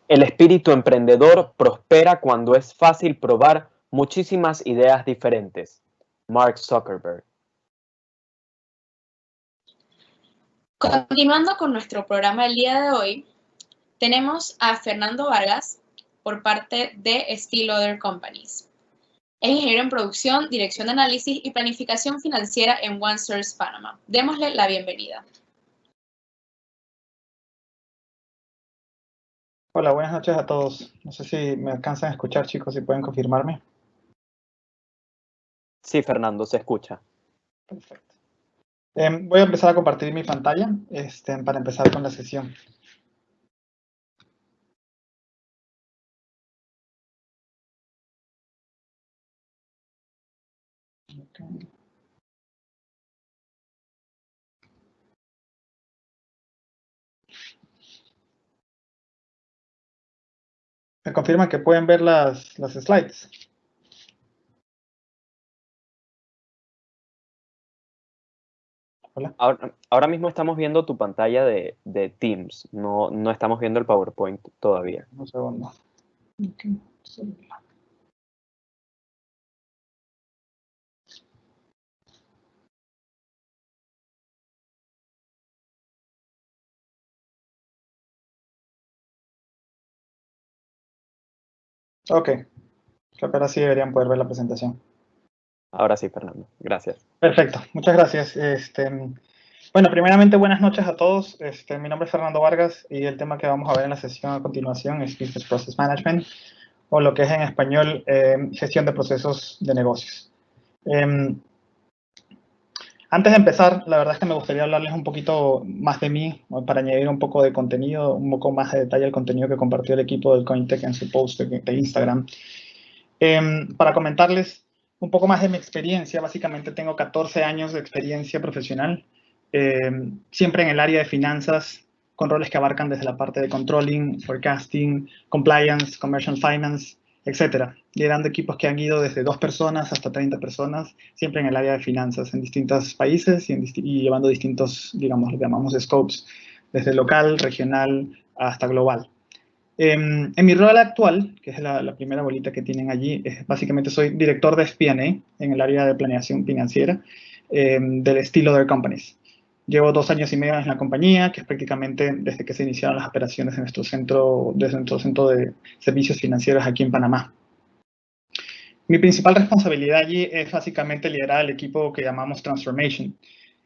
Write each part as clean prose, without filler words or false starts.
El espíritu emprendedor prospera cuando es fácil probar muchísimas ideas diferentes. Mark Zuckerberg. Continuando con nuestro programa del día de hoy, tenemos a Fernando Vargas por parte de Steel Other Companies. Es ingeniero en producción, dirección de análisis y planificación financiera en OneSource Panama. Démosle la bienvenida. Hola, buenas noches a todos. No sé si me alcanzan a escuchar, chicos, si pueden confirmarme. Sí, Fernando, se escucha. Perfecto. Voy a empezar a compartir mi pantalla para empezar con la sesión. Okay. Me confirman que pueden ver las slides. Hola. Ahora mismo estamos viendo tu pantalla de Teams. No estamos viendo el PowerPoint todavía. Un segundo. Okay. Ok. Creo que ahora sí deberían poder ver la presentación. Ahora sí, Fernando. Gracias. Perfecto. Muchas gracias. Bueno, primeramente, buenas noches a todos. Mi nombre es Fernando Vargas y el tema que vamos a ver en la sesión a continuación es Business Process Management, o lo que es en español gestión de procesos de negocios. Antes de empezar, la verdad es que me gustaría hablarles un poquito más de mí, para añadir un poco de contenido, un poco más de detalle al contenido que compartió el equipo del Cointech en su post de Instagram. Para comentarles un poco más de mi experiencia, básicamente tengo 14 años de experiencia profesional, siempre en el área de finanzas, con roles que abarcan desde la parte de controlling, forecasting, compliance, commercial finance, etcétera, liderando equipos que han ido desde 2 personas hasta 30 personas, siempre en el área de finanzas, en distintos países y llevando distintos, digamos, lo que llamamos scopes, desde local, regional, hasta global. En mi rol actual, que es la primera bolita que tienen allí, básicamente soy director de FP&A en el área de planeación financiera del Steel Other Companies. Llevo 2 años y medio en la compañía, que es prácticamente desde que se iniciaron las operaciones en desde nuestro centro de servicios financieros aquí en Panamá. Mi principal responsabilidad allí es básicamente liderar el equipo que llamamos Transformation,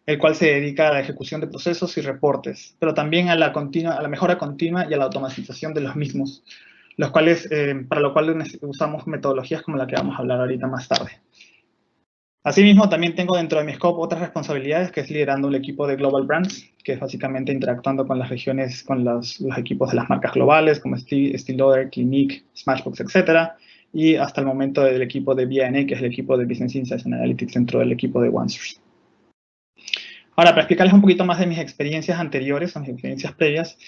el cual se dedica a la ejecución de procesos y reportes, pero también a la mejora continua y a la automatización de los mismos, para lo cual usamos metodologías como la que vamos a hablar ahorita más tarde. Asimismo, también tengo dentro de mi scope otras responsabilidades, que es liderando el equipo de Global Brands, que es básicamente interactuando con las regiones, con los equipos de las marcas globales, como Estée Lauder, Clinique, Smashbox, etc. Y hasta el momento el equipo de B&A, que es el equipo de Business Insights and Analytics dentro del equipo de OneSource. Ahora, para explicarles un poquito más de mis experiencias anteriores, o mis experiencias previas,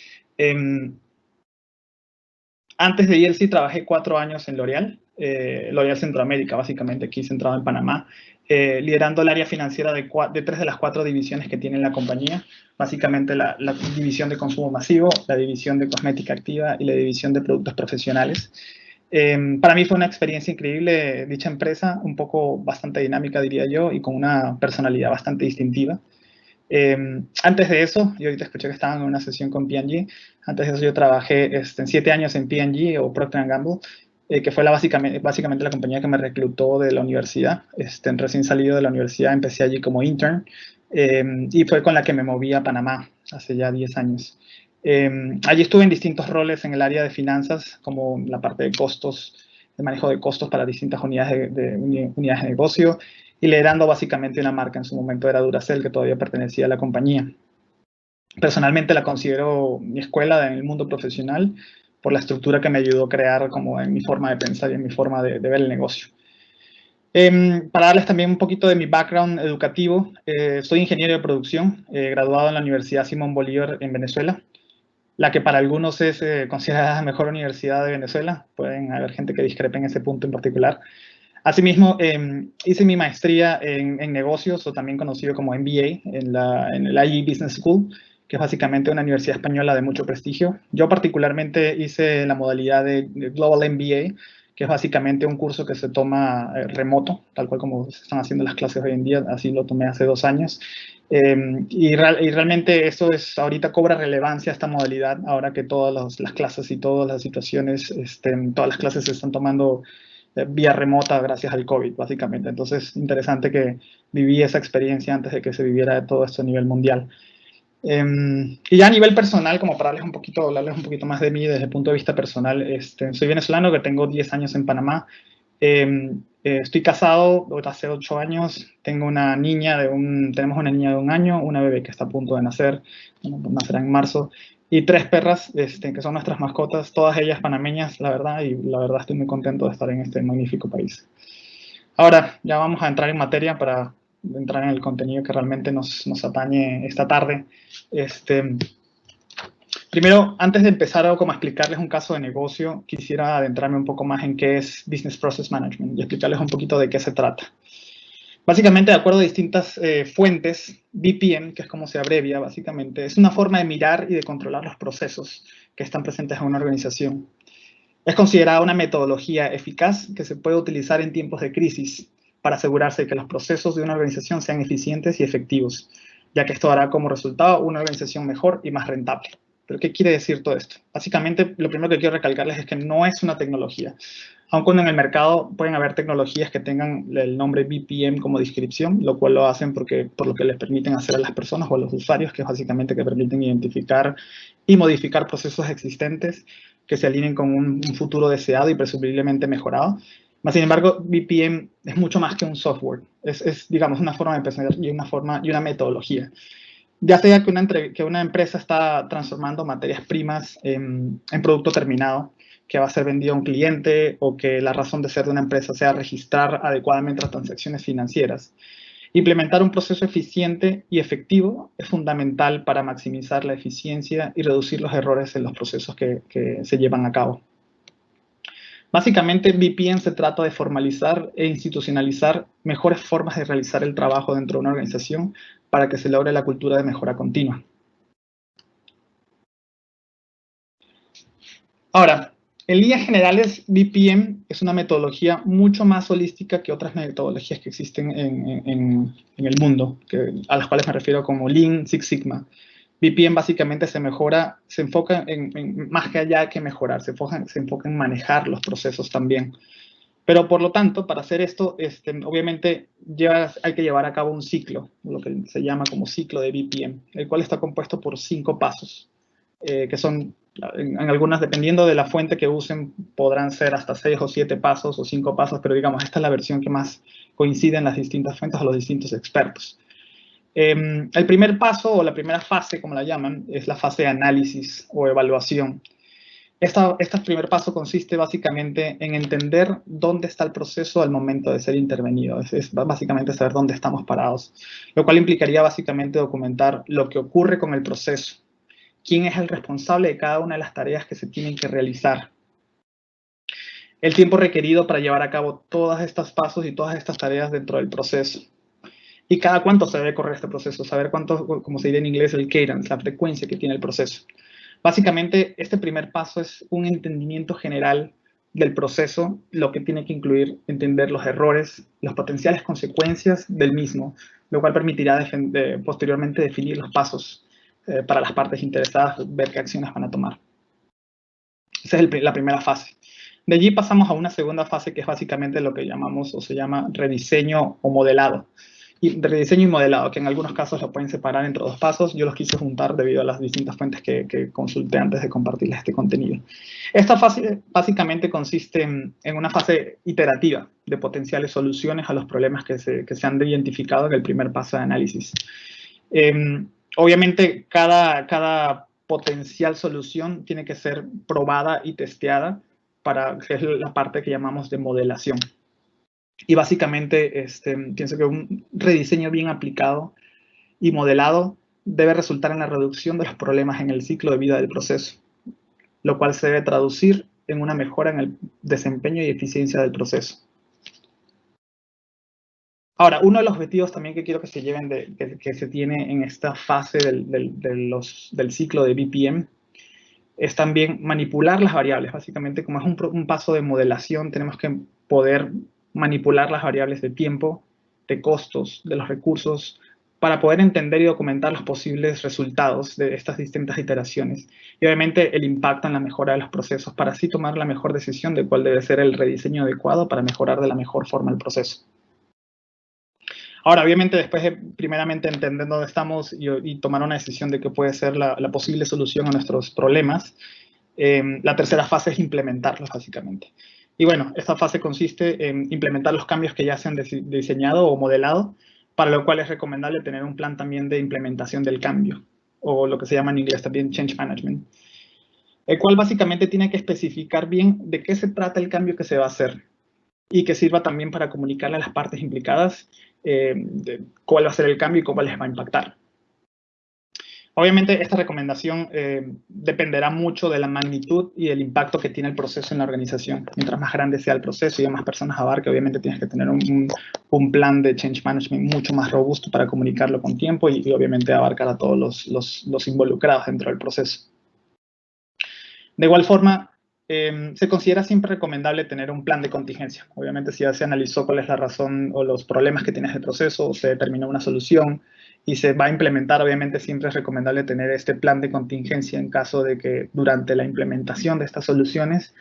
antes de ELC trabajé 4 años en L'Oréal, L'Oréal Centroamérica, básicamente aquí centrado en Panamá, liderando el área financiera de 3 de las 4 divisiones que tiene la compañía, básicamente la división de consumo masivo, la división de cosmética activa y la división de productos profesionales. Para mí fue una experiencia increíble dicha empresa, un poco bastante dinámica, diría yo, y con una personalidad bastante distintiva. Antes de eso, yo ahorita escuché que estaban en una sesión con P&G. Antes de eso yo trabajé 7 años en P&G o Procter & Gamble, que fue básicamente la compañía que me reclutó de la universidad. Recién salido de la universidad empecé allí como intern y fue con la que me moví a Panamá hace ya 10 años. Allí estuve en distintos roles en el área de finanzas, como la parte de costos, de manejo de costos para distintas unidades de negocio, y liderando básicamente una marca. En su momento era Duracell, que todavía pertenecía a la compañía. Personalmente la considero mi escuela en el mundo profesional por la estructura que me ayudó a crear como en mi forma de pensar y en mi forma de ver el negocio. Para darles también un poquito de mi background educativo, soy ingeniero de producción, graduado en la Universidad Simón Bolívar en Venezuela, la que para algunos es considerada la mejor universidad de Venezuela. Pueden haber gente que discrepe en ese punto en particular. Asimismo, hice mi maestría en negocios, o también conocido como MBA, en el IE Business School, que es básicamente una universidad española de mucho prestigio. Yo particularmente hice la modalidad de Global MBA, que es básicamente un curso que se toma remoto, tal cual como se están haciendo las clases hoy en día, así lo tomé hace 2 años. Y realmente eso ahorita cobra relevancia esta modalidad, ahora que todas las clases y todas las situaciones, todas las clases se están tomando vía remota gracias al COVID, básicamente. Entonces, interesante que viví esa experiencia antes de que se viviera todo esto a nivel mundial. Y ya a nivel personal, como para hablarles un poquito más de mí desde el punto de vista personal, soy venezolano, que tengo 10 años en Panamá. Estoy casado hace 8 años, tenemos una niña de 1 año, una bebé que está a punto de nacer, nacerá en marzo, y 3 perras que son nuestras mascotas, todas ellas panameñas, la verdad, y la verdad estoy muy contento de estar en este magnífico país. Ahora ya vamos a entrar en materia para entrar en el contenido que realmente nos atañe esta tarde. Primero, antes de empezar a explicarles un caso de negocio, quisiera adentrarme un poco más en qué es Business Process Management y explicarles un poquito de qué se trata. Básicamente, de acuerdo a distintas fuentes, BPM, que es como se abrevia básicamente, es una forma de mirar y de controlar los procesos que están presentes en una organización. Es considerada una metodología eficaz que se puede utilizar en tiempos de crisis para asegurarse de que los procesos de una organización sean eficientes y efectivos, ya que esto dará como resultado una organización mejor y más rentable. ¿Pero qué quiere decir todo esto? Básicamente, lo primero que quiero recalcarles es que no es una tecnología. Aun cuando en el mercado pueden haber tecnologías que tengan el nombre BPM como descripción, lo cual lo hacen por lo que les permiten hacer a las personas o a los usuarios, que es básicamente que permiten identificar y modificar procesos existentes que se alineen con un futuro deseado y presumiblemente mejorado. Sin embargo, BPM es mucho más que un software. Es digamos, una forma de pensar y una metodología. Ya sea que una empresa está transformando materias primas en producto terminado que va a ser vendido a un cliente, o que la razón de ser de una empresa sea registrar adecuadamente las transacciones financieras. Implementar un proceso eficiente y efectivo es fundamental para maximizar la eficiencia y reducir los errores en los procesos que se llevan a cabo. Básicamente, BPM se trata de formalizar e institucionalizar mejores formas de realizar el trabajo dentro de una organización para que se logre la cultura de mejora continua. Ahora, en líneas generales, BPM es una metodología mucho más holística que otras metodologías que existen en el mundo, a las cuales me refiero como Lean, Six Sigma. BPM básicamente se enfoca en más que allá que mejorar, se enfoca en manejar los procesos también. Pero por lo tanto, para hacer esto, obviamente hay que llevar a cabo un ciclo, lo que se llama como ciclo de BPM, el cual está compuesto por 5 pasos, que son, en algunas, dependiendo de la fuente que usen, podrán ser hasta 6 o 7 pasos o 5 pasos, pero digamos, esta es la versión que más coincide en las distintas fuentes o los distintos expertos. El primer paso, o la primera fase, como la llaman, es la fase de análisis o evaluación. Este primer paso consiste básicamente en entender dónde está el proceso al momento de ser intervenido. Es básicamente saber dónde estamos parados, lo cual implicaría básicamente documentar lo que ocurre con el proceso, quién es el responsable de cada una de las tareas que se tienen que realizar, el tiempo requerido para llevar a cabo todos estos pasos y todas estas tareas dentro del proceso, y cada cuánto se debe correr este proceso, saber cuánto, como se dice en inglés, el cadence, la frecuencia que tiene el proceso. Básicamente, este primer paso es un entendimiento general del proceso, lo que tiene que incluir entender los errores, las potenciales consecuencias del mismo, lo cual permitirá posteriormente definir los pasos para las partes interesadas, ver qué acciones van a tomar. Esa es la primera fase. De allí pasamos a una segunda fase, que es básicamente lo que llamamos o se llama rediseño o modelado. Y rediseño y modelado, que en algunos casos lo pueden separar entre 2 pasos. Yo los quise juntar debido a las distintas fuentes que consulté antes de compartirles este contenido. Esta fase básicamente consiste en una fase iterativa de potenciales soluciones a los problemas que se han identificado en el primer paso de análisis. Obviamente, cada potencial solución tiene que ser probada y testeada, que es la parte que llamamos de modelación. Y básicamente, pienso que un rediseño bien aplicado y modelado debe resultar en la reducción de los problemas en el ciclo de vida del proceso, lo cual se debe traducir en una mejora en el desempeño y eficiencia del proceso. Ahora, uno de los objetivos también que quiero que se lleven, que se tiene en esta fase del ciclo de BPM, es también manipular las variables. Básicamente, como es un paso de modelación, tenemos que poder manipular las variables de tiempo, de costos, de los recursos, para poder entender y documentar los posibles resultados de estas distintas iteraciones. Y obviamente el impacto en la mejora de los procesos, para así tomar la mejor decisión de cuál debe ser el rediseño adecuado para mejorar de la mejor forma el proceso. Ahora, obviamente, después de primeramente entender dónde estamos y tomar una decisión de qué puede ser la posible solución a nuestros problemas, la tercera fase es implementarlos, básicamente. Y bueno, esta fase consiste en implementar los cambios que ya se han diseñado o modelado, para lo cual es recomendable tener un plan también de implementación del cambio, o lo que se llama en inglés también Change Management, el cual básicamente tiene que especificar bien de qué se trata el cambio que se va a hacer y que sirva también para comunicarle a las partes implicadas de cuál va a ser el cambio y cómo les va a impactar. Obviamente, esta recomendación dependerá mucho de la magnitud y el impacto que tiene el proceso en la organización. Mientras más grande sea el proceso y más personas abarque, obviamente tienes que tener un plan de change management mucho más robusto para comunicarlo con tiempo y obviamente abarcar a todos los involucrados dentro del proceso. De igual forma, se considera siempre recomendable tener un plan de contingencia. Obviamente, si ya se analizó cuál es la razón o los problemas que tienes el proceso, o se determinó una solución y se va a implementar, obviamente siempre es recomendable tener este plan de contingencia en caso de que durante la implementación de estas soluciones,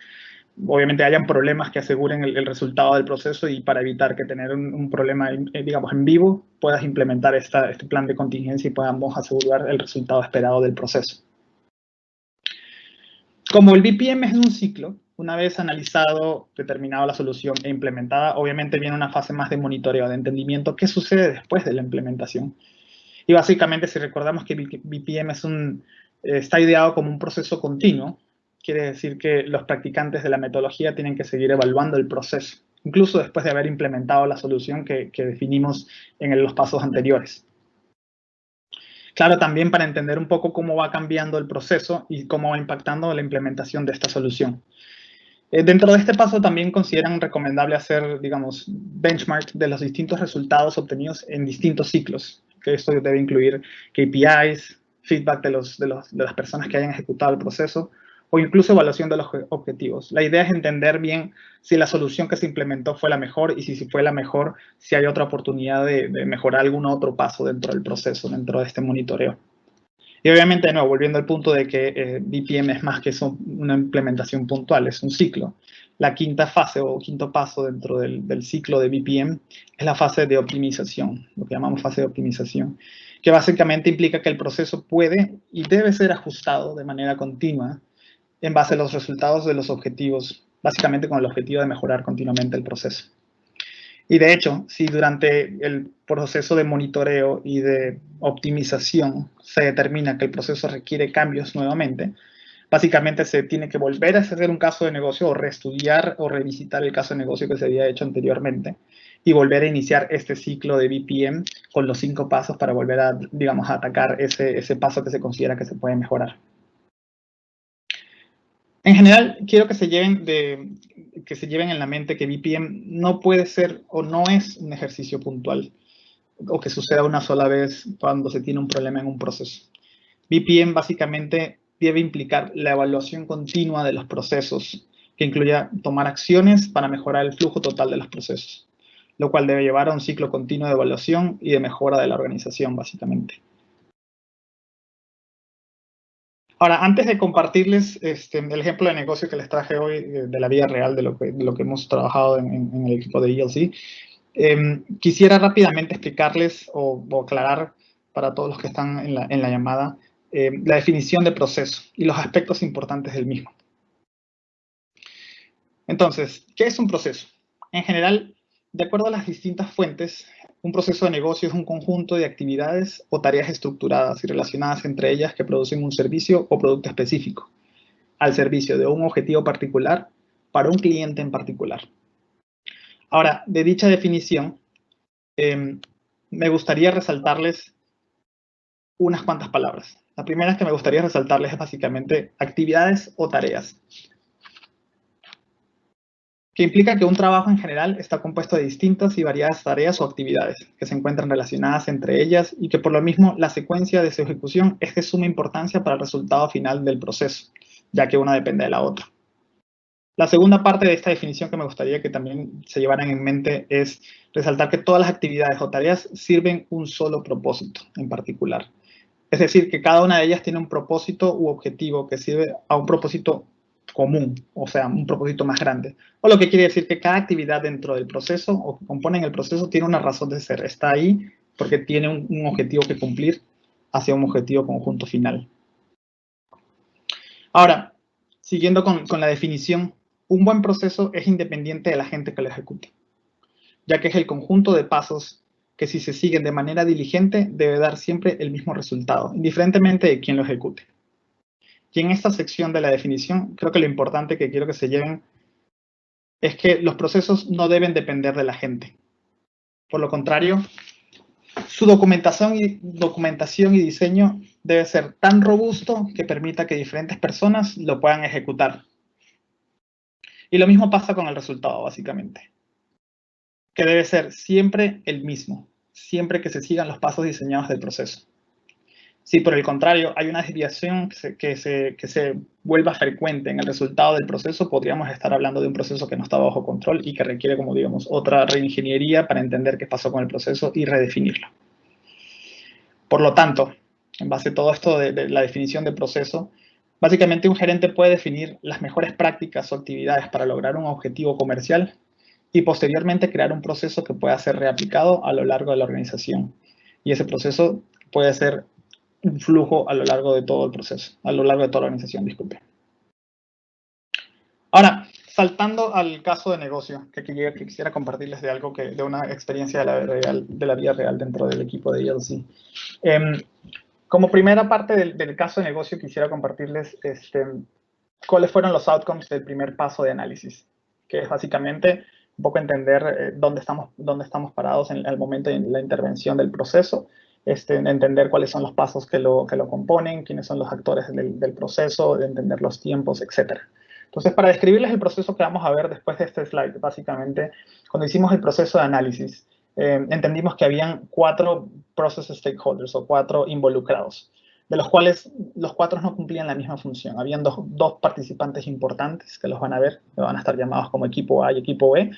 obviamente hayan problemas que aseguren el resultado del proceso y para evitar que tener un problema, digamos, en vivo, puedas implementar este plan de contingencia y podamos asegurar el resultado esperado del proceso. Como el BPM es un ciclo, una vez analizado, determinado la solución e implementada, obviamente viene una fase más de monitoreo, de entendimiento, qué sucede después de la implementación. Y básicamente, si recordamos que BPM está ideado como un proceso continuo, quiere decir que los practicantes de la metodología tienen que seguir evaluando el proceso, incluso después de haber implementado la solución que definimos en los pasos anteriores. Claro, también para entender un poco cómo va cambiando el proceso y cómo va impactando la implementación de esta solución. Dentro de este paso también consideran recomendable hacer, digamos, benchmark de los distintos resultados obtenidos en distintos ciclos, que esto debe incluir KPIs, feedback de las personas que hayan ejecutado el proceso, o incluso evaluación de los objetivos. La idea es entender bien si la solución que se implementó fue la mejor y si fue la mejor, si hay otra oportunidad de mejorar algún otro paso dentro del proceso, dentro de este monitoreo. Y obviamente, de nuevo, volviendo al punto de que BPM es más que una implementación puntual, es un ciclo. La quinta fase o quinto paso dentro del ciclo de BPM es la fase de optimización, lo que llamamos fase de optimización, que básicamente implica que el proceso puede y debe ser ajustado de manera continua en base a los resultados de los objetivos, básicamente con el objetivo de mejorar continuamente el proceso. Y de hecho, si durante el proceso de monitoreo y de optimización se determina que el proceso requiere cambios nuevamente, básicamente se tiene que volver a hacer un caso de negocio o reestudiar o revisitar el caso de negocio que se había hecho anteriormente y volver a iniciar este ciclo de BPM con los 5 pasos para volver a, digamos, a atacar ese paso que se considera que se puede mejorar. En general, quiero que se lleven en la mente que BPM no puede ser o no es un ejercicio puntual o que suceda una sola vez cuando se tiene un problema en un proceso. BPM básicamente debe implicar la evaluación continua de los procesos, que incluya tomar acciones para mejorar el flujo total de los procesos, lo cual debe llevar a un ciclo continuo de evaluación y de mejora de la organización, básicamente. Ahora, antes de compartirles el ejemplo de negocio que les traje hoy de la vida real de lo que hemos trabajado en el equipo de ELC, quisiera rápidamente explicarles o aclarar para todos los que están en la llamada la definición de proceso y los aspectos importantes del mismo. Entonces, ¿qué es un proceso? En general, de acuerdo a las distintas fuentes, un proceso de negocio es un conjunto de actividades o tareas estructuradas y relacionadas entre ellas que producen un servicio o producto específico, al servicio de un objetivo particular para un cliente en particular. Ahora, de dicha definición, me gustaría resaltarles unas cuantas palabras. La primera que me gustaría resaltarles es básicamente actividades o tareas. que implica que un trabajo en general está compuesto de distintas y variadas tareas o actividades que se encuentran relacionadas entre ellas y que por lo mismo la secuencia de su ejecución es de suma importancia para el resultado final del proceso, ya que una depende de la otra. La segunda parte de esta definición que me gustaría que también se llevaran en mente es resaltar que todas las actividades o tareas sirven un solo propósito en particular. Es decir, que cada una de ellas tiene un propósito u objetivo que sirve a un propósito común, o sea, un propósito más grande. O lo que quiere decir que cada actividad dentro del proceso o que componen el proceso tiene una razón de ser. Está ahí porque tiene un objetivo que cumplir hacia un objetivo conjunto final. Ahora, siguiendo con la definición, un buen proceso es independiente de la gente que lo ejecuta, ya que es el conjunto de pasos que si se siguen de manera diligente debe dar siempre el mismo resultado, indiferentemente de quién lo ejecute. Y en esta sección de la definición, creo que lo importante que quiero que se lleven es que los procesos no deben depender de la gente. Por lo contrario, su documentación y diseño debe ser tan robusto que permita que diferentes personas lo puedan ejecutar. Y lo mismo pasa con el resultado, básicamente, que debe ser siempre el mismo, siempre que se sigan los pasos diseñados del proceso. Si por el contrario hay una desviación que se vuelva frecuente en el resultado del proceso, podríamos estar hablando de un proceso que no está bajo control y que requiere, como digamos, otra reingeniería para entender qué pasó con el proceso y redefinirlo. Por lo tanto, en base a todo esto de la definición de proceso, básicamente un gerente puede definir las mejores prácticas o actividades para lograr un objetivo comercial y posteriormente crear un proceso que pueda ser reaplicado a lo largo de la organización. Y ese proceso puede ser un flujo a lo largo de todo el proceso, a lo largo de toda la organización, disculpe. Ahora, saltando al caso de negocio, que quisiera compartirles de algo de una experiencia de la vida real dentro del equipo de ELC. Como primera parte del caso de negocio, quisiera compartirles cuáles fueron los outcomes del primer paso de análisis, que es básicamente un poco entender dónde estamos parados en el momento de la intervención del proceso, entender cuáles son los pasos que lo componen, quiénes son los actores del proceso, entender los tiempos, etc. Entonces, para describirles el proceso que vamos a ver después de este slide, básicamente, cuando hicimos el proceso de análisis, entendimos que habían 4 process stakeholders o 4 involucrados, de los cuales los 4 no cumplían la misma función. Habían dos participantes importantes que los van a ver, que van a estar llamados como equipo A y equipo B,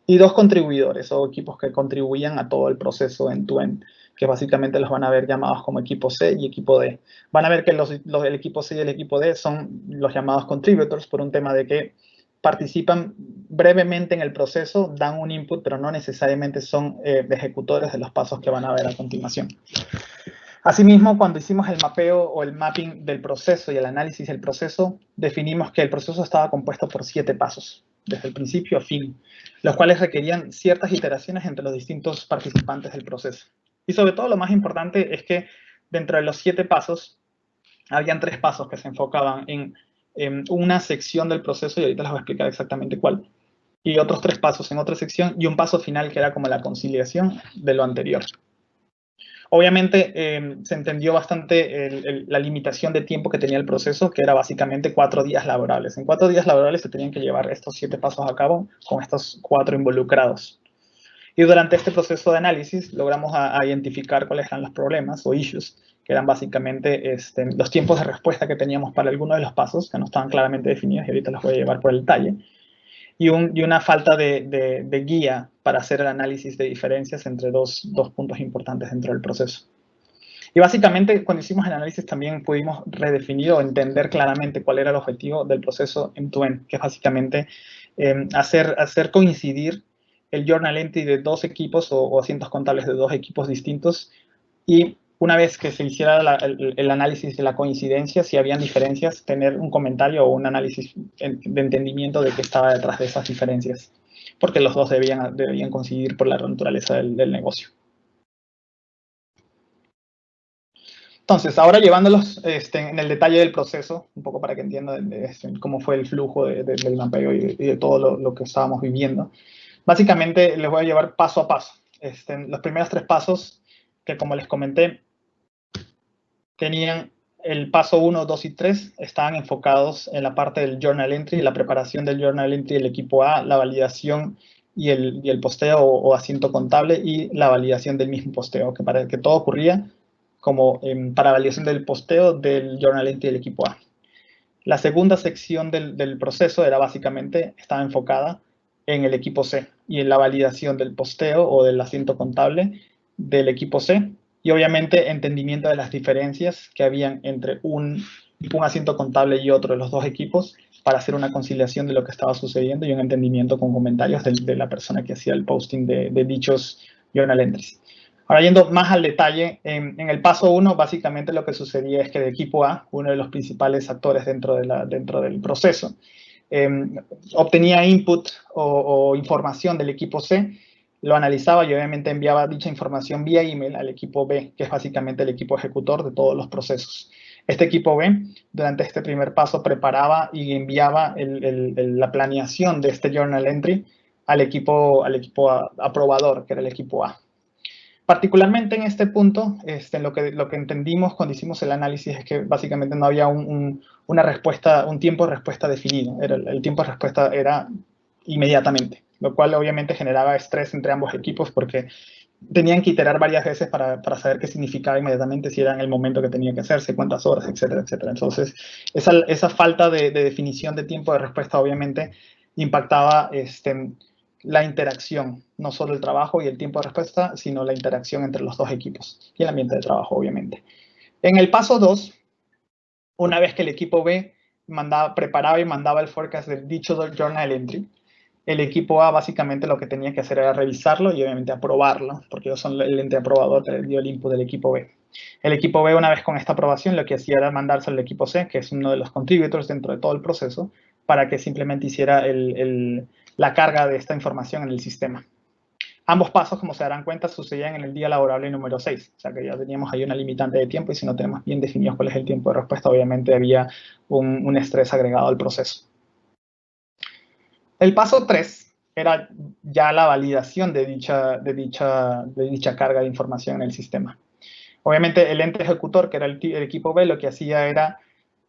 y 2 contribuidores o equipos que contribuían a todo el proceso end-to-end, que básicamente los van a ver llamados como equipo C y equipo D. Van a ver que el equipo C y el equipo D son los llamados contributors por un tema de que participan brevemente en el proceso, dan un input, pero no necesariamente son ejecutores de los pasos que van a ver a continuación. Asimismo, cuando hicimos el mapeo o el mapping del proceso y el análisis del proceso, definimos que el proceso estaba compuesto por 7 pasos, desde el principio a fin, los cuales requerían ciertas iteraciones entre los distintos participantes del proceso. Y sobre todo, lo más importante es que dentro de los 7 pasos, habían 3 pasos que se enfocaban en una sección del proceso, y ahorita les voy a explicar exactamente cuál, y otros 3 pasos en otra sección, y un paso final que era como la conciliación de lo anterior. Obviamente se entendió bastante la limitación de tiempo que tenía el proceso, que era básicamente 4 días laborables. En 4 días laborables se tenían que llevar estos 7 pasos a cabo con estos 4 involucrados. Y durante este proceso de análisis logramos identificar cuáles eran los problemas o issues, que eran básicamente los tiempos de respuesta que teníamos para algunos de los pasos, que no estaban claramente definidos, y ahorita los voy a llevar por el detalle, y una falta de guía para hacer el análisis de diferencias entre dos puntos importantes dentro del proceso. Y básicamente, cuando hicimos el análisis, también pudimos redefinir o entender claramente cuál era el objetivo del proceso end-to-end, que es básicamente hacer coincidir el journal entry de 2 equipos o asientos contables de 2 equipos distintos, y una vez que se hiciera el análisis de la coincidencia, si habían diferencias, tener un comentario o un análisis de entendimiento de qué estaba detrás de esas diferencias, porque los dos debían coincidir por la naturaleza del negocio. Entonces, ahora llevándolos en el detalle del proceso, un poco para que entiendan cómo fue el flujo del mapeo y de todo lo que estábamos viviendo. Básicamente, les voy a llevar paso a paso. Los primeros 3 pasos, que como les comenté, tenían el paso 1, 2 y 3 estaban enfocados en la parte del journal entry, la preparación del journal entry del equipo A, la validación y el posteo o asiento contable y la validación del mismo posteo, que todo ocurría como para validación del posteo del journal entry del equipo A. La segunda sección del proceso era básicamente, estaba enfocada en el equipo C y en la validación del posteo o del asiento contable del equipo C y obviamente entendimiento de las diferencias que habían entre un asiento contable y otro de los dos equipos para hacer una conciliación de lo que estaba sucediendo y un entendimiento con comentarios de la persona que hacía el posting de dichos journal entries. Ahora, yendo más al detalle, en el paso 1, básicamente lo que sucedía es que el equipo A, uno de los principales actores dentro del proceso, obtenía input o información del equipo C, lo analizaba y obviamente enviaba dicha información vía email al equipo B, que es básicamente el equipo ejecutor de todos los procesos. Este equipo B, durante este primer paso, preparaba y enviaba la planeación de este journal entry al equipo aprobador, que era el equipo A. Particularmente en este punto, lo que entendimos cuando hicimos el análisis es que básicamente no había un tiempo de respuesta definido. El tiempo de respuesta era inmediatamente, lo cual obviamente generaba estrés entre ambos equipos porque tenían que iterar varias veces para saber qué significaba inmediatamente, si era en el momento que tenía que hacerse, cuántas horas, etcétera, etcétera. Entonces, esa falta de definición de tiempo de respuesta obviamente impactaba la interacción, no solo el trabajo y el tiempo de respuesta, sino la interacción entre los dos equipos y el ambiente de trabajo, obviamente. En el paso 2, una vez que el equipo B preparaba y mandaba el forecast del dicho journal entry, el equipo A básicamente lo que tenía que hacer era revisarlo y obviamente aprobarlo, porque ellos son el ente aprobador que dio el input del equipo B. El equipo B, una vez con esta aprobación, lo que hacía era mandarse al equipo C, que es uno de los contributors dentro de todo el proceso, para que simplemente hiciera la carga de esta información en el sistema. Ambos pasos, como se darán cuenta, sucedían en el día laborable número 6, o sea que ya teníamos ahí una limitante de tiempo y si no tenemos bien definidos cuál es el tiempo de respuesta, obviamente había un estrés agregado al proceso. El paso 3 era ya la validación de dicha carga de información en el sistema. Obviamente el ente ejecutor, que era el equipo B, lo que hacía era,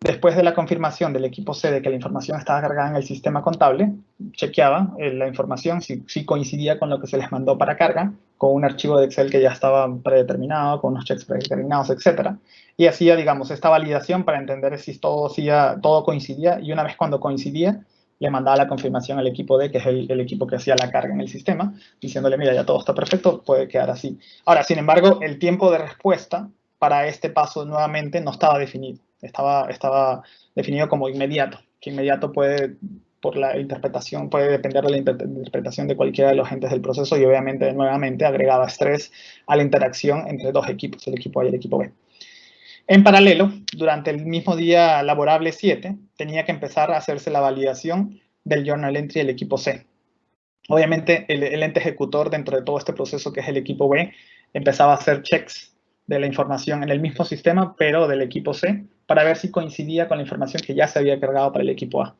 después de la confirmación del equipo C de que la información estaba cargada en el sistema contable, chequeaba la información si coincidía con lo que se les mandó para carga, con un archivo de Excel que ya estaba predeterminado, con unos checks predeterminados, etc. Y hacía, digamos, esta validación para entender si todo coincidía, y una vez cuando coincidía, le mandaba la confirmación al equipo D, que es el equipo que hacía la carga en el sistema, diciéndole, mira, ya todo está perfecto, puede quedar así. Ahora, sin embargo, el tiempo de respuesta para este paso nuevamente no estaba definido. Estaba definido como inmediato, que inmediato puede, por la interpretación, puede depender de la interpretación de cualquiera de los agentes del proceso y obviamente nuevamente agregaba estrés a la interacción entre dos equipos, el equipo A y el equipo B. En paralelo, durante el mismo día laborable 7, tenía que empezar a hacerse la validación del journal entry del equipo C. Obviamente, el ente ejecutor dentro de todo este proceso, que es el equipo B, empezaba a hacer checks de la información en el mismo sistema, pero del equipo C, para ver si coincidía con la información que ya se había cargado para el equipo A.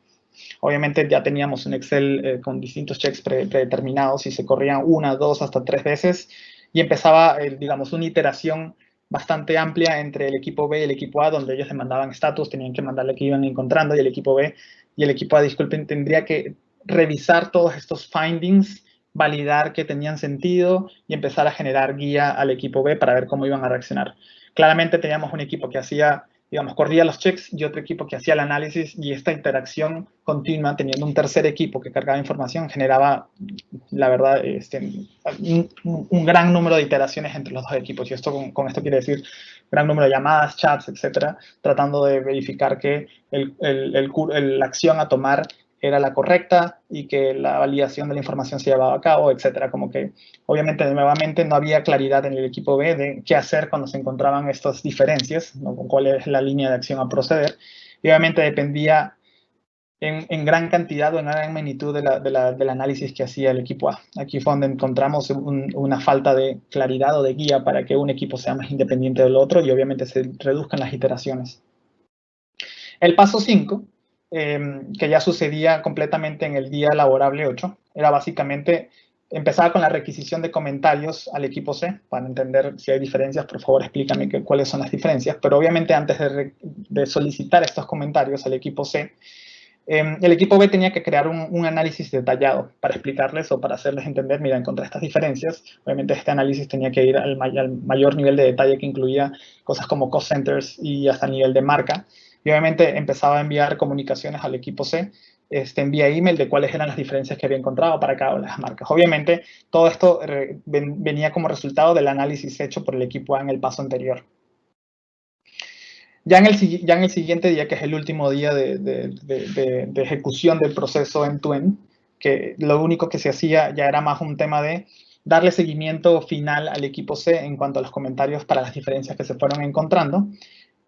Obviamente ya teníamos un Excel con distintos checks predeterminados y se corrían 1, 2, hasta 3 veces y empezaba, digamos, una iteración bastante amplia entre el equipo B y el equipo A, donde ellos le mandaban estatus, tenían que mandarle que iban encontrando, y el equipo B y el equipo A, disculpen, tendría que revisar todos estos findings, validar que tenían sentido y empezar a generar guía al equipo B para ver cómo iban a reaccionar. Claramente teníamos un equipo que hacía, digamos, corría los checks y otro equipo que hacía el análisis, y esta interacción continua, teniendo un tercer equipo que cargaba información, generaba, la verdad, un gran número de iteraciones entre los dos equipos. Y esto con esto quiere decir gran número de llamadas, chats, etcétera, tratando de verificar que la acción a tomar era la correcta y que la validación de la información se llevaba a cabo, etcétera. Como que, obviamente, nuevamente no había claridad en el equipo B de qué hacer cuando se encontraban estas diferencias, ¿no? Cuál es la línea de acción a proceder. Y obviamente dependía en gran cantidad o en gran magnitud del análisis que hacía el equipo A. Aquí fue donde encontramos una falta de claridad o de guía para que un equipo sea más independiente del otro y obviamente se reduzcan las iteraciones. El paso 5, que ya sucedía completamente en el día laborable 8, era básicamente empezaba con la requisición de comentarios al equipo C. Para entender si hay diferencias, por favor, explícame cuáles son las diferencias. Pero obviamente antes de solicitar estos comentarios al equipo C, el equipo B tenía que crear un análisis detallado para explicarles o para hacerles entender, mira, encontré estas diferencias. Obviamente este análisis tenía que ir al mayor nivel de detalle, que incluía cosas como cost centers y hasta nivel de marca. Y obviamente empezaba a enviar comunicaciones al equipo C, envía email de cuáles eran las diferencias que había encontrado para cada una de las marcas. Obviamente todo esto venía como resultado del análisis hecho por el equipo A en el paso anterior. Ya en el siguiente día, que es el último día de ejecución del proceso end-to-end, que lo único que se hacía ya era más un tema de darle seguimiento final al equipo C en cuanto a los comentarios para las diferencias que se fueron encontrando,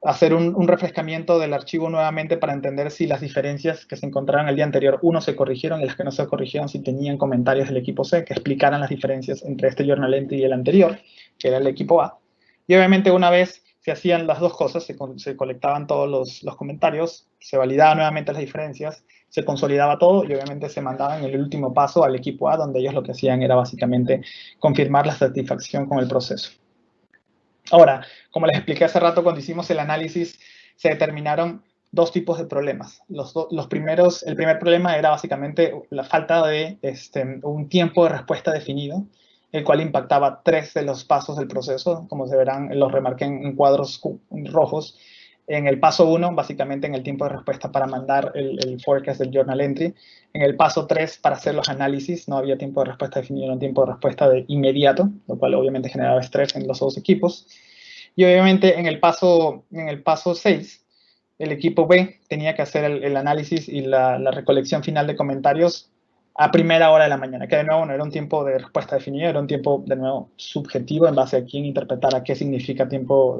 hacer un refrescamiento del archivo nuevamente para entender si las diferencias que se encontraron el día anterior, se corrigieron, y las que no se corrigieron, si tenían comentarios del equipo C que explicaran las diferencias entre este journal entry y el anterior, que era el equipo A. Y obviamente una vez se hacían las dos cosas, se colectaban todos los comentarios, se validaban nuevamente las diferencias, se consolidaba todo y obviamente se mandaba en el último paso al equipo A, donde ellos lo que hacían era básicamente confirmar la satisfacción con el proceso. Ahora, como les expliqué hace rato cuando hicimos el análisis, se determinaron dos tipos de problemas. El primer problema era básicamente la falta de un tiempo de respuesta definido, el cual impactaba 3 de los pasos del proceso. Como se verán, los remarqué en cuadros rojos. En el paso 1, básicamente en el tiempo de respuesta para mandar el forecast del journal entry. En el paso 3, para hacer los análisis, no había tiempo de respuesta definido, era un tiempo de respuesta inmediato, lo cual obviamente generaba estrés en los dos equipos. Y obviamente en el paso 6, el equipo B tenía que hacer el análisis y la recolección final de comentarios a primera hora de la mañana, que de nuevo no era un tiempo de respuesta definido, era un tiempo de nuevo subjetivo en base a quién interpretara qué significa tiempo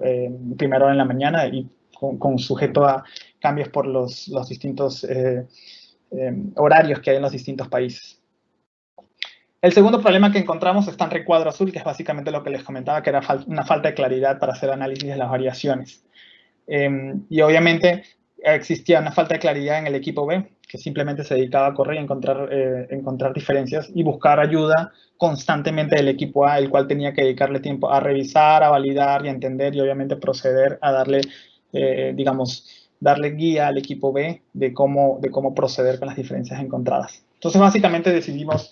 primera hora en la mañana y con sujeto a cambios por los distintos horarios que hay en los distintos países. El segundo problema que encontramos está en recuadro azul, que es básicamente lo que les comentaba, que era una falta de claridad para hacer análisis de las variaciones. Y obviamente existía una falta de claridad en el equipo B, que simplemente se dedicaba a correr y encontrar diferencias y buscar ayuda constantemente del equipo A, el cual tenía que dedicarle tiempo a revisar, a validar y a entender y obviamente proceder a darle, darle guía al equipo B de cómo proceder con las diferencias encontradas. Entonces, básicamente decidimos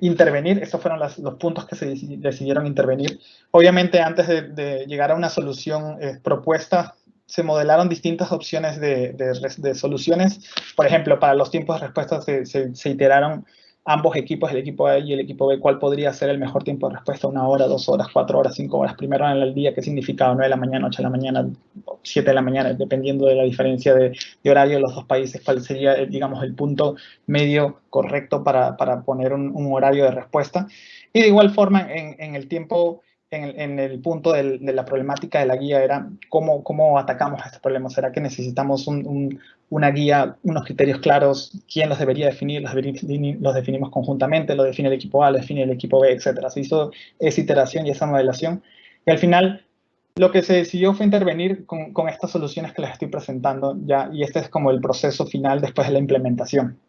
intervenir. Estos fueron los puntos que se decidieron intervenir. Obviamente, antes de llegar a una solución propuesta, se modelaron distintas opciones de soluciones. Por ejemplo, para los tiempos de respuesta se iteraron ambos equipos, el equipo A y el equipo B, cuál podría ser el mejor tiempo de respuesta, 1 hora, 2 horas, 4 horas, 5 horas, primero en el día, qué significaba 9 de la mañana, 8 de la mañana, 7 de la mañana, dependiendo de la diferencia de horario de los dos países, cuál sería, digamos, el punto medio correcto para poner un horario de respuesta. Y de igual forma, en el tiempo, en el punto de la problemática de la guía era cómo atacamos a estos problemas. ¿Será que necesitamos una guía, unos criterios claros? ¿Quién los debería definir? ¿Los definimos conjuntamente? ¿Lo define el equipo A? ¿Lo define el equipo B? Etcétera. Se hizo esa iteración y esa modelación. Y al final, lo que se decidió fue intervenir con estas soluciones que les estoy presentando ya. Y este es como el proceso final después de la implementación.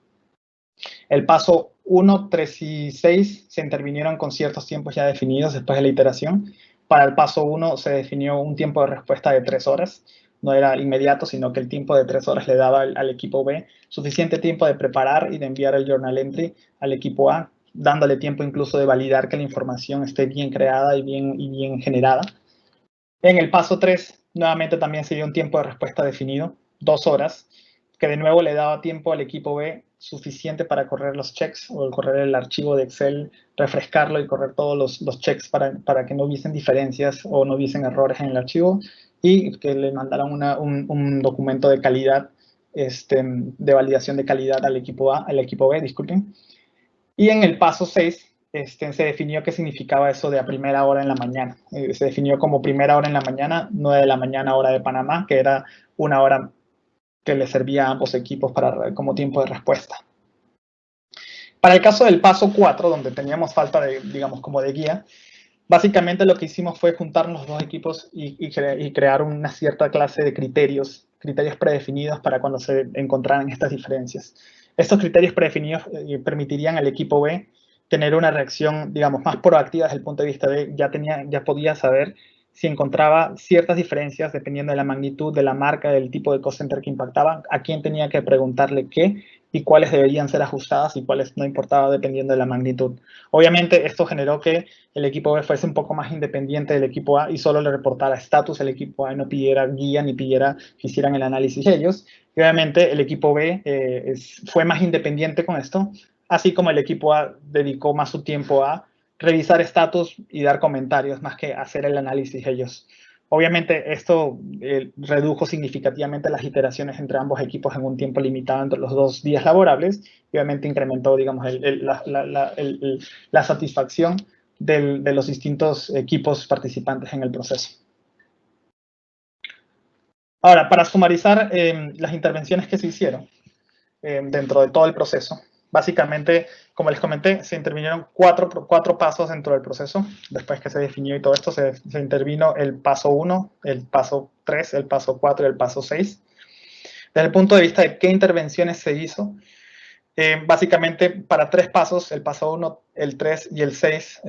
El paso 1, 3 y 6 se intervinieron con ciertos tiempos ya definidos después de la iteración. Para el paso 1 se definió un tiempo de respuesta de 3 horas. No era inmediato, sino que el tiempo de 3 horas le daba al equipo B suficiente tiempo de preparar y de enviar el journal entry al equipo A, dándole tiempo incluso de validar que la información esté bien creada y bien generada. En el paso 3, nuevamente también se dio un tiempo de respuesta definido, 2 horas, que de nuevo le daba tiempo al equipo B suficiente para correr los checks o correr el archivo de Excel, refrescarlo y correr todos los checks para que no hubiesen diferencias o no hubiesen errores en el archivo y que le mandaran un documento de calidad, de validación de calidad al equipo B, disculpen. Y en el paso 6 se definió qué significaba eso de a primera hora en la mañana. Se definió como primera hora en la mañana, 9 de la mañana hora de Panamá, que era una hora que le servía a ambos equipos como tiempo de respuesta. Para el caso del paso 4, donde teníamos falta como de guía, básicamente lo que hicimos fue juntarnos los dos equipos y crear una cierta clase de criterios predefinidos para cuando se encontraran estas diferencias. Estos criterios predefinidos permitirían al equipo B tener una reacción, digamos, más proactiva desde el punto de vista de ya podía saber si encontraba ciertas diferencias dependiendo de la magnitud, de la marca, del tipo de cost center que impactaba, a quién tenía que preguntarle qué y cuáles deberían ser ajustadas y cuáles no importaba dependiendo de la magnitud. Obviamente esto generó que el equipo B fuese un poco más independiente del equipo A y solo le reportara estatus al equipo A y no pidiera guía ni pidiera que hicieran el análisis ellos. Y obviamente el equipo B fue más independiente con esto, así como el equipo A dedicó más su tiempo a revisar estatus y dar comentarios más que hacer el análisis ellos. Obviamente esto redujo significativamente las iteraciones entre ambos equipos en un tiempo limitado entre los 2 días laborables y obviamente incrementó, digamos, la satisfacción de los distintos equipos participantes en el proceso. Ahora, para sumarizar las intervenciones que se hicieron dentro de todo el proceso, básicamente, como les comenté, se intervinieron cuatro pasos dentro del proceso. Después que se definió y todo esto, se intervino el paso 1, el paso 3, el paso 4 y el paso 6. Desde el punto de vista de qué intervenciones se hizo, básicamente para 3 pasos, el paso 1, el 3 y el 6,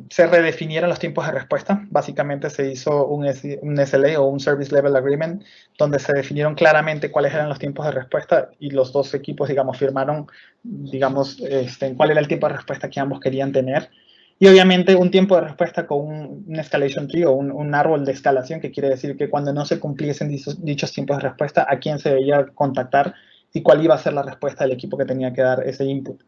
se redefinieron los tiempos de respuesta. Básicamente se hizo un SLA o un Service Level Agreement, donde se definieron claramente cuáles eran los tiempos de respuesta y los dos equipos, digamos, firmaron, digamos, cuál era el tiempo de respuesta que ambos querían tener. Y obviamente un tiempo de respuesta con un escalation tree o un árbol de escalación, que quiere decir que cuando no se cumpliesen dichos tiempos de respuesta, a quién se debía contactar y cuál iba a ser la respuesta del equipo que tenía que dar ese input.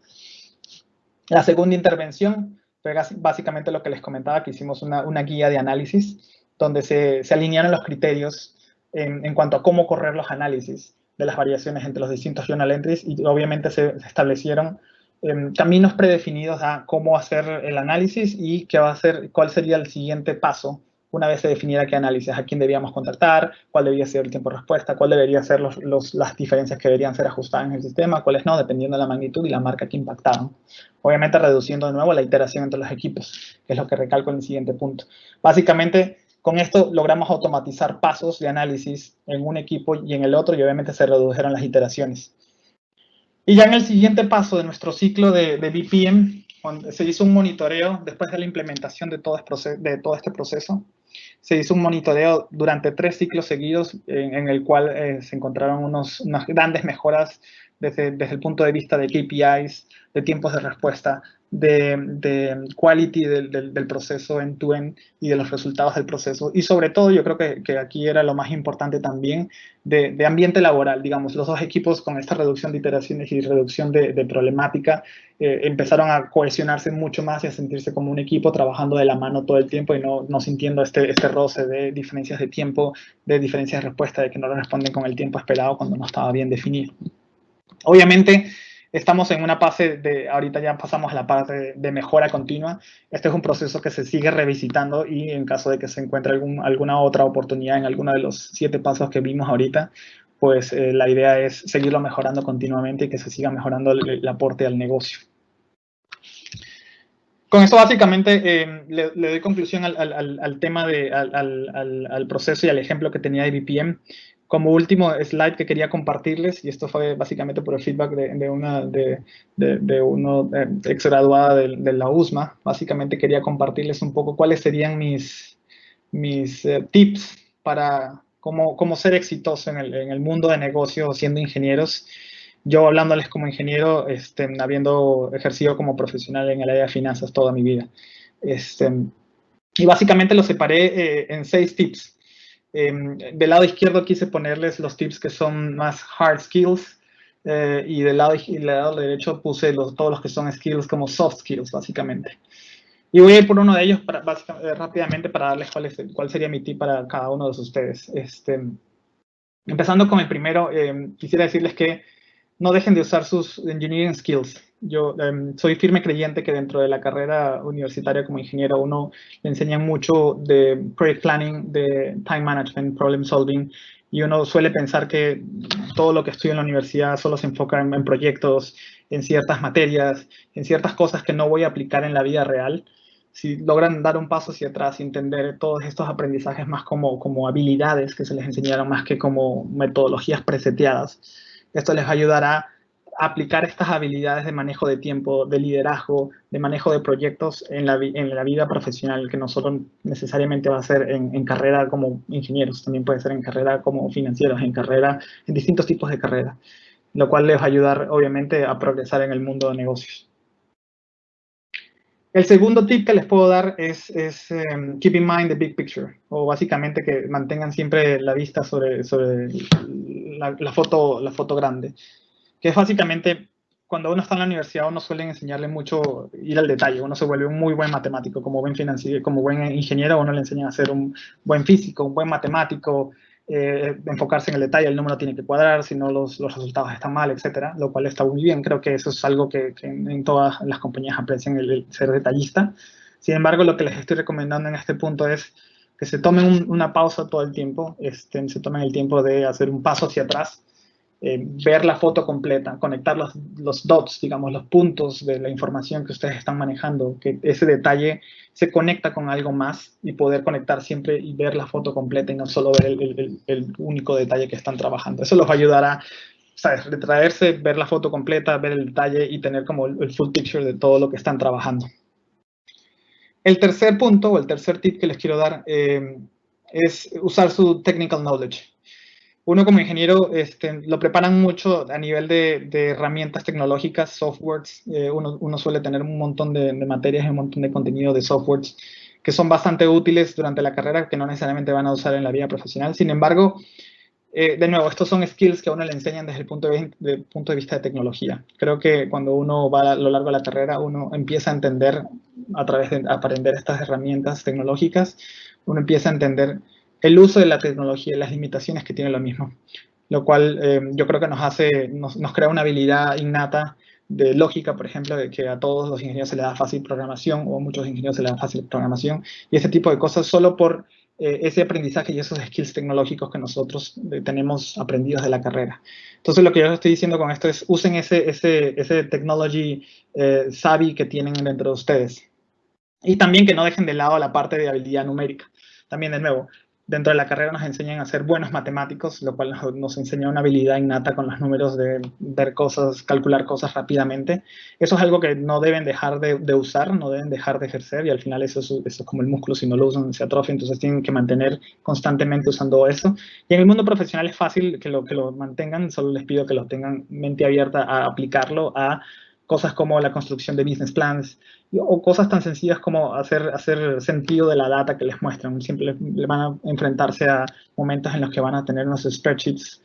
La segunda intervención fue básicamente lo que les comentaba, que hicimos una guía de análisis donde se alinearon los criterios en cuanto a cómo correr los análisis de las variaciones entre los distintos journal entries y obviamente se establecieron caminos predefinidos a cómo hacer el análisis y cuál sería el siguiente paso una vez se definiera qué análisis, a quién debíamos contactar, cuál debía ser el tiempo de respuesta, cuál debería ser las diferencias que deberían ser ajustadas en el sistema, cuáles no, dependiendo de la magnitud y la marca que impactaban. Obviamente reduciendo de nuevo la iteración entre los equipos, que es lo que recalco en el siguiente punto. Básicamente, con esto logramos automatizar pasos de análisis en un equipo y en el otro y obviamente se redujeron las iteraciones. Y ya en el siguiente paso de nuestro ciclo de BPM, se hizo un monitoreo después de la implementación de todo este proceso. Se hizo un monitoreo durante 3 ciclos seguidos en el cual se encontraron unas grandes mejoras desde el punto de vista de KPIs, de tiempos de respuesta, de quality del proceso end-to-end y de los resultados del proceso. Y sobre todo, yo creo que aquí era lo más importante también, de ambiente laboral. Digamos, los dos equipos con esta reducción de iteraciones y reducción de problemática empezaron a cohesionarse mucho más y a sentirse como un equipo trabajando de la mano todo el tiempo y no sintiendo este roce de diferencias de tiempo, de diferencias de respuesta, de que no responden con el tiempo esperado cuando no estaba bien definido. Obviamente, estamos en una fase ahorita ya pasamos a la parte de mejora continua. Este es un proceso que se sigue revisitando y en caso de que se encuentre alguna otra oportunidad en alguno de los 7 pasos que vimos ahorita, pues la idea es seguirlo mejorando continuamente y que se siga mejorando el aporte al negocio. Con esto básicamente le doy conclusión al tema al proceso y al ejemplo que tenía de BPM. Como último slide que quería compartirles, y esto fue básicamente por el feedback de una exgraduada de la USMA, básicamente quería compartirles un poco cuáles serían mis tips para cómo ser exitoso en el mundo de negocios siendo ingenieros. Yo hablándoles como ingeniero, habiendo ejercido como profesional en el área de finanzas toda mi vida. Y básicamente lo separé en 6 tips. Del lado izquierdo quise ponerles los tips que son más hard skills y del lado derecho puse todos los que son skills como soft skills, básicamente. Y voy a ir por uno de ellos rápidamente para darles cuál sería mi tip para cada uno de ustedes. Empezando con el primero, quisiera decirles que no dejen de usar sus engineering skills. Yo soy firme creyente que dentro de la carrera universitaria como ingeniero uno le enseñan mucho de project planning, de time management, problem solving, y uno suele pensar que todo lo que estudia en la universidad solo se enfoca en proyectos, en ciertas materias, en ciertas cosas que no voy a aplicar en la vida real. Si logran dar un paso hacia atrás y entender todos estos aprendizajes más como habilidades que se les enseñaron más que como metodologías preseteadas, esto les ayudará aplicar estas habilidades de manejo de tiempo, de liderazgo, de manejo de proyectos en la vida profesional, que no solo necesariamente va a ser en carrera como ingenieros, también puede ser en carrera como financieros, en distintos tipos de carrera, lo cual les va a ayudar, obviamente, a progresar en el mundo de negocios. El segundo tip que les puedo dar es keep in mind the big picture, o básicamente que mantengan siempre la vista sobre la foto grande, que es básicamente cuando uno está en la universidad uno suele enseñarle mucho ir al detalle, uno se vuelve un muy buen matemático, como buen financiero, como buen ingeniero uno le enseña a ser un buen físico, un buen matemático, enfocarse en el detalle, el número tiene que cuadrar, si no los resultados están mal, etcétera, lo cual está muy bien. Creo que eso es algo que en todas las compañías aprecian, el ser detallista. Sin embargo, lo que les estoy recomendando en este punto es que se tomen una pausa todo el tiempo, se tomen el tiempo de hacer un paso hacia atrás, ver la foto completa, conectar los dots, digamos, los puntos de la información que ustedes están manejando, que ese detalle se conecta con algo más y poder conectar siempre y ver la foto completa y no solo ver el único detalle que están trabajando. Eso los va a ayudar a, ¿sabes?, retraerse, ver la foto completa, ver el detalle y tener como el full picture de todo lo que están trabajando. El tercer punto o el tercer tip que les quiero dar es usar su technical knowledge. Uno como ingeniero lo preparan mucho a nivel de herramientas tecnológicas, softwares. Uno suele tener un montón de materias y un montón de contenido de softwares que son bastante útiles durante la carrera, que no necesariamente van a usar en la vida profesional. Sin embargo, de nuevo, estos son skills que a uno le enseñan desde el punto de vista de tecnología. Creo que cuando uno va a lo largo de la carrera, uno empieza a entender, a través de aprender estas herramientas tecnológicas, uno empieza a entender el uso de la tecnología y las limitaciones que tiene lo mismo, lo cual yo creo que nos crea una habilidad innata de lógica, por ejemplo, de que a todos los ingenieros se les da fácil programación o a muchos ingenieros se les da fácil programación y ese tipo de cosas solo por ese aprendizaje y esos skills tecnológicos que nosotros tenemos aprendidos de la carrera. Entonces, lo que yo estoy diciendo con esto es usen ese technology savvy que tienen dentro de ustedes. Y también que no dejen de lado la parte de habilidad numérica. También, de nuevo, dentro de la carrera nos enseñan a ser buenos matemáticos, lo cual nos enseña una habilidad innata con los números de ver cosas, calcular cosas rápidamente. Eso es algo que no deben dejar de usar, no deben dejar de ejercer, y al final eso es como el músculo, si no lo usan se atrofia, entonces tienen que mantener constantemente usando eso. Y en el mundo profesional es fácil que lo mantengan, solo les pido que lo tengan mente abierta a aplicarlo a cosas como la construcción de business plans o cosas tan sencillas como hacer sentido de la data que les muestran. Siempre le van a enfrentarse a momentos en los que van a tener unos spreadsheets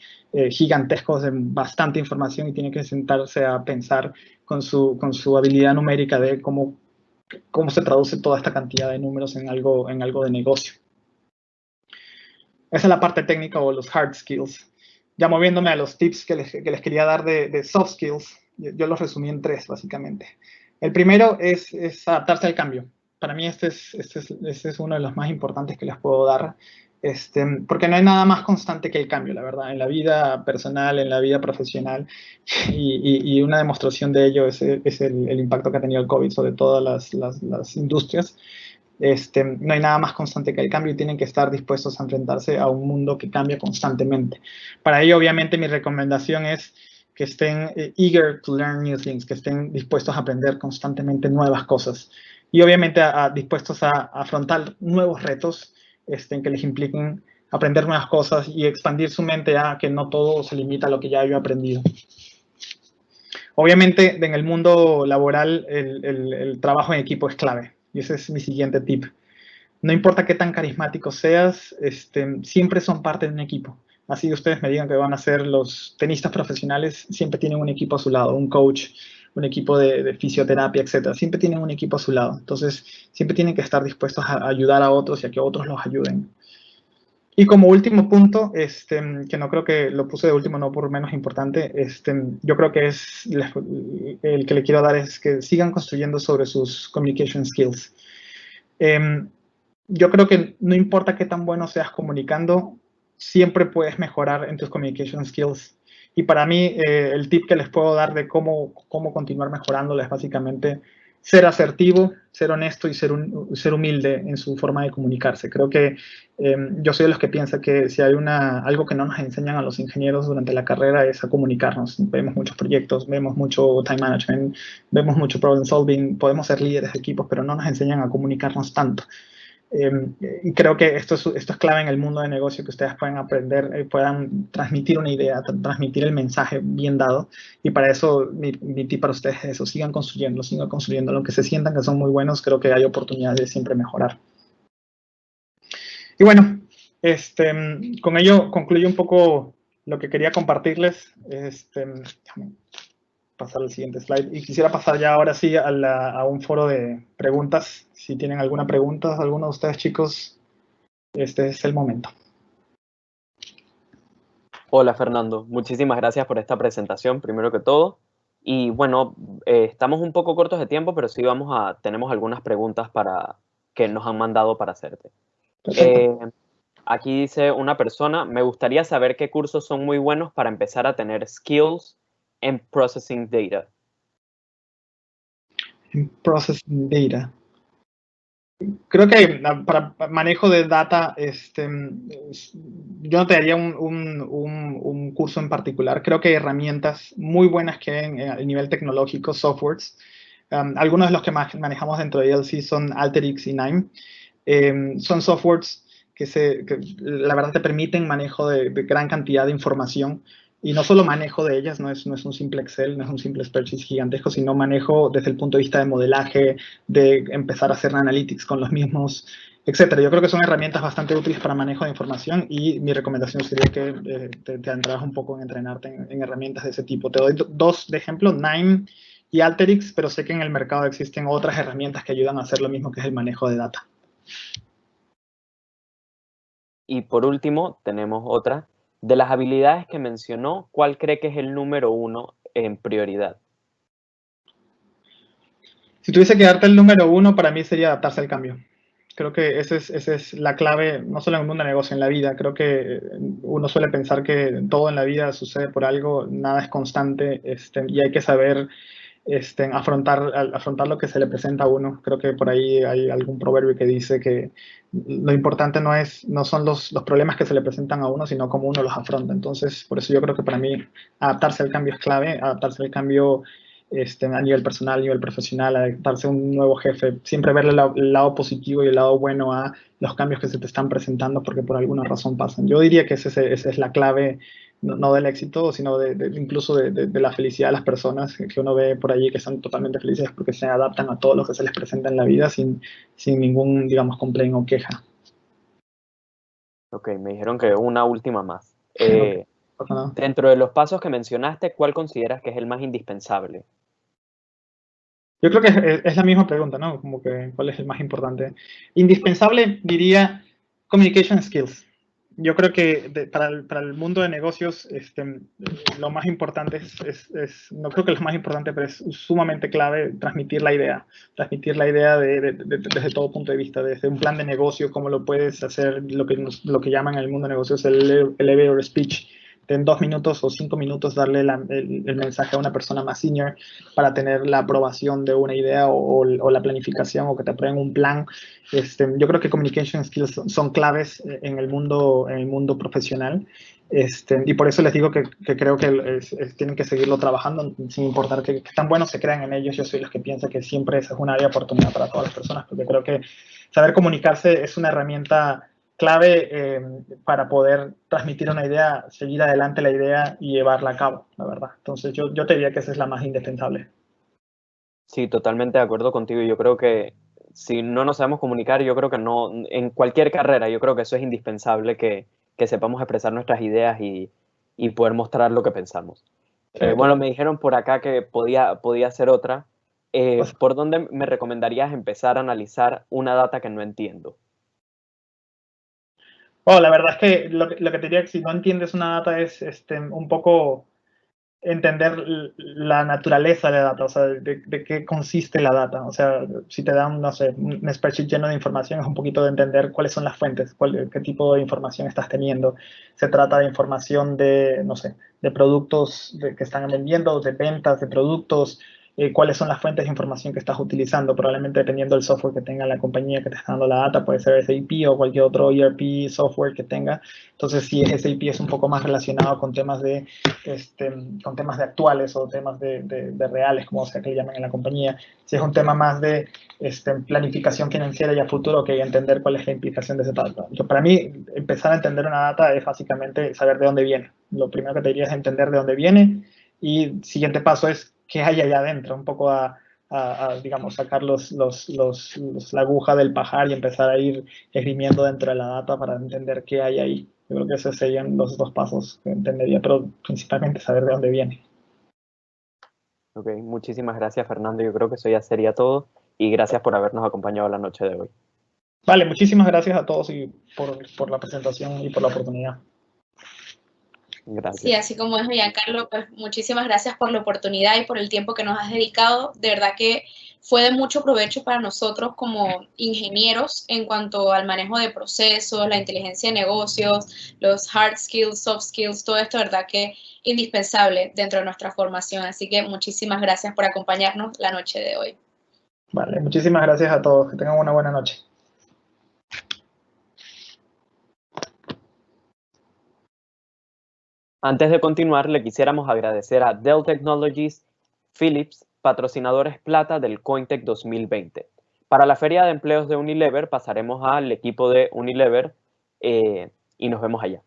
gigantescos de bastante información y tienen que sentarse a pensar con su habilidad numérica de cómo se traduce toda esta cantidad de números en algo de negocio. Esa es la parte técnica o los hard skills. Ya moviéndome a los tips que les quería dar de soft skills, yo los resumí en 3, básicamente. El primero es adaptarse al cambio. Para mí este es uno de los más importantes que les puedo dar, porque no hay nada más constante que el cambio, la verdad, en la vida personal, en la vida profesional, y una demostración de ello es el impacto que ha tenido el COVID sobre todas las industrias. No hay nada más constante que el cambio y tienen que estar dispuestos a enfrentarse a un mundo que cambia constantemente. Para ello, obviamente, mi recomendación es que estén eager to learn new things, que estén dispuestos a aprender constantemente nuevas cosas y obviamente dispuestos a afrontar nuevos retos que les impliquen aprender nuevas cosas y expandir su mente a que no todo se limita a lo que ya yo he aprendido. Obviamente, en el mundo laboral, el trabajo en equipo es clave. Y ese es mi siguiente tip. No importa qué tan carismático seas, siempre son parte de un equipo. Así ustedes me digan que van a ser los tenistas profesionales, siempre tienen un equipo a su lado, un coach, un equipo de fisioterapia, etc. Siempre tienen un equipo a su lado. Entonces, siempre tienen que estar dispuestos a ayudar a otros y a que otros los ayuden. Y como último punto, que no creo que lo puse de último, no por menos importante, yo creo que es el que le quiero dar es que sigan construyendo sobre sus communication skills. Yo creo que no importa qué tan bueno seas comunicando, siempre puedes mejorar en tus communication skills. Y para mí, el tip que les puedo dar de cómo continuar mejorándoles básicamente ser asertivo, ser honesto y ser humilde en su forma de comunicarse. Creo que yo soy de los que piensa que si hay algo que no nos enseñan a los ingenieros durante la carrera es a comunicarnos. Vemos muchos proyectos, vemos mucho time management, vemos mucho problem solving, podemos ser líderes de equipos, pero no nos enseñan a comunicarnos tanto. Y creo que esto es clave en el mundo de negocio, que ustedes puedan aprender, puedan transmitir una idea, transmitir el mensaje bien dado. Y para eso, mi tip para ustedes es eso: sigan construyendo. Aunque se sientan que son muy buenos, creo que hay oportunidades de siempre mejorar. Y bueno, con ello concluyo un poco lo que quería compartirles. Déjame pasar al siguiente slide. Y quisiera pasar ya ahora sí a un foro de preguntas. Si tienen alguna pregunta, alguno de ustedes, chicos, este es el momento. Hola, Fernando. Muchísimas gracias por esta presentación, primero que todo. Y bueno, estamos un poco cortos de tiempo, pero sí tenemos algunas preguntas que nos han mandado para hacerte. Aquí dice una persona: me gustaría saber qué cursos son muy buenos para empezar a tener skills en processing data. En processing data. Creo que para manejo de data, yo no te daría un curso en particular. Creo que hay herramientas muy buenas que hay a nivel tecnológico, softwares. Algunos de los que manejamos dentro de ELC son Alteryx y Nime. Son softwares que la verdad te permiten manejo de gran cantidad de información. Y no solo manejo de ellas, no es un simple Excel, no es un simple spreadsheet gigantesco, sino manejo desde el punto de vista de modelaje, de empezar a hacer analytics con los mismos, etcétera. Yo creo que son herramientas bastante útiles para manejo de información, y mi recomendación sería que te adentraras un poco en entrenarte en herramientas de ese tipo. Te doy dos de ejemplo: Nime y Alteryx, pero sé que en el mercado existen otras herramientas que ayudan a hacer lo mismo, que es el manejo de data. Y por último, tenemos otra. De las habilidades que mencionó, ¿cuál cree que es el número 1 en prioridad? Si tuviese que darte el número 1, para mí sería adaptarse al cambio. Creo que esa es la clave, no solo en el mundo de negocio, en la vida. Creo que uno suele pensar que todo en la vida sucede por algo, nada es constante, y hay que saber afrontar lo que se le presenta a uno. Creo que por ahí hay algún proverbio que dice que lo importante no son los problemas que se le presentan a uno, sino cómo uno los afronta. Entonces, por eso yo creo que para mí adaptarse al cambio es clave, adaptarse al cambio a nivel personal, a nivel profesional, adaptarse a un nuevo jefe, siempre verle el lado positivo y el lado bueno a los cambios que se te están presentando, porque por alguna razón pasan. Yo diría que esa es la clave, no del éxito, sino incluso de la felicidad de las personas, que uno ve por allí que están totalmente felices porque se adaptan a todo lo que se les presenta en la vida sin ningún, digamos, complaint o queja. Ok, me dijeron que una última más. Okay. Dentro de los pasos que mencionaste, ¿cuál consideras que es el más indispensable? Yo creo que es la misma pregunta, ¿no? Como que, ¿cuál es el más importante? Indispensable, diría, communication skills. Yo creo que para el mundo de negocios, lo más importante no creo que lo más importante, pero es sumamente clave transmitir la idea desde todo punto de vista, desde un plan de negocio, cómo lo puedes hacer, lo que llaman en el mundo de negocios el elevator speech. En 2 minutos o 5 minutos darle el mensaje a una persona más senior para tener la aprobación de una idea o la planificación, o que te aprueben un plan. Yo creo que communication skills son claves en el mundo profesional. Y por eso les digo que creo que tienen que seguirlo trabajando sin importar que tan buenos se crean en ellos. Yo soy los que piensa que siempre esa es una área de oportunidad para todas las personas, porque creo que saber comunicarse es una herramienta clave para poder transmitir una idea, seguir adelante la idea y llevarla a cabo, la verdad. Entonces yo te diría que esa es la más indispensable. Sí, totalmente de acuerdo contigo. Yo creo que si no nos sabemos comunicar, yo creo que no, en cualquier carrera, yo creo que eso es indispensable, que sepamos expresar nuestras ideas y poder mostrar lo que pensamos. Bueno, me dijeron por acá que podía hacer otra. ¿Por dónde me recomendarías empezar a analizar una data que no entiendo? La verdad es que lo que te diría, que si no entiendes una data, es un poco entender la naturaleza de la data, o sea, de qué consiste la data. O sea, si te dan, no sé, un spreadsheet lleno de información, es un poquito de entender cuáles son las fuentes, qué tipo de información estás teniendo. Se trata de información de, no sé, de productos que están vendiendo, de ventas de productos, cuáles son las fuentes de información que estás utilizando. Probablemente dependiendo del software que tenga la compañía que te está dando la data, puede ser SAP o cualquier otro ERP software que tenga. Entonces, si SAP es un poco más relacionado con temas de, con temas de actuales o temas de reales, como sea que le llamen en la compañía. Si es un tema más de planificación financiera y a futuro, que entender cuál es la implicación de ese data. Para mí, empezar a entender una data es básicamente saber de dónde viene. Lo primero que te diría es entender de dónde viene y el siguiente paso es qué hay allá adentro, un poco digamos, sacar la aguja del pajar y empezar a ir esgrimiendo dentro de la data para entender qué hay ahí. Yo creo que esos serían los dos pasos que entendería, pero principalmente saber de dónde viene. Ok, muchísimas gracias, Fernando. Yo creo que eso ya sería todo y gracias por habernos acompañado la noche de hoy. Vale, muchísimas gracias a todos y por la presentación y por la oportunidad. Gracias. Sí, así como es Giancarlo, pues muchísimas gracias por la oportunidad y por el tiempo que nos has dedicado. De verdad que fue de mucho provecho para nosotros como ingenieros en cuanto al manejo de procesos, la inteligencia de negocios, los hard skills, soft skills, todo esto, de verdad que indispensable dentro de nuestra formación. Así que muchísimas gracias por acompañarnos la noche de hoy. Vale, muchísimas gracias a todos. Que tengan una buena noche. Antes de continuar, le quisiéramos agradecer a Dell Technologies, Philips, patrocinadores plata del Cointech 2020. Para la Feria de Empleos de Unilever pasaremos al equipo de Unilever y nos vemos allá.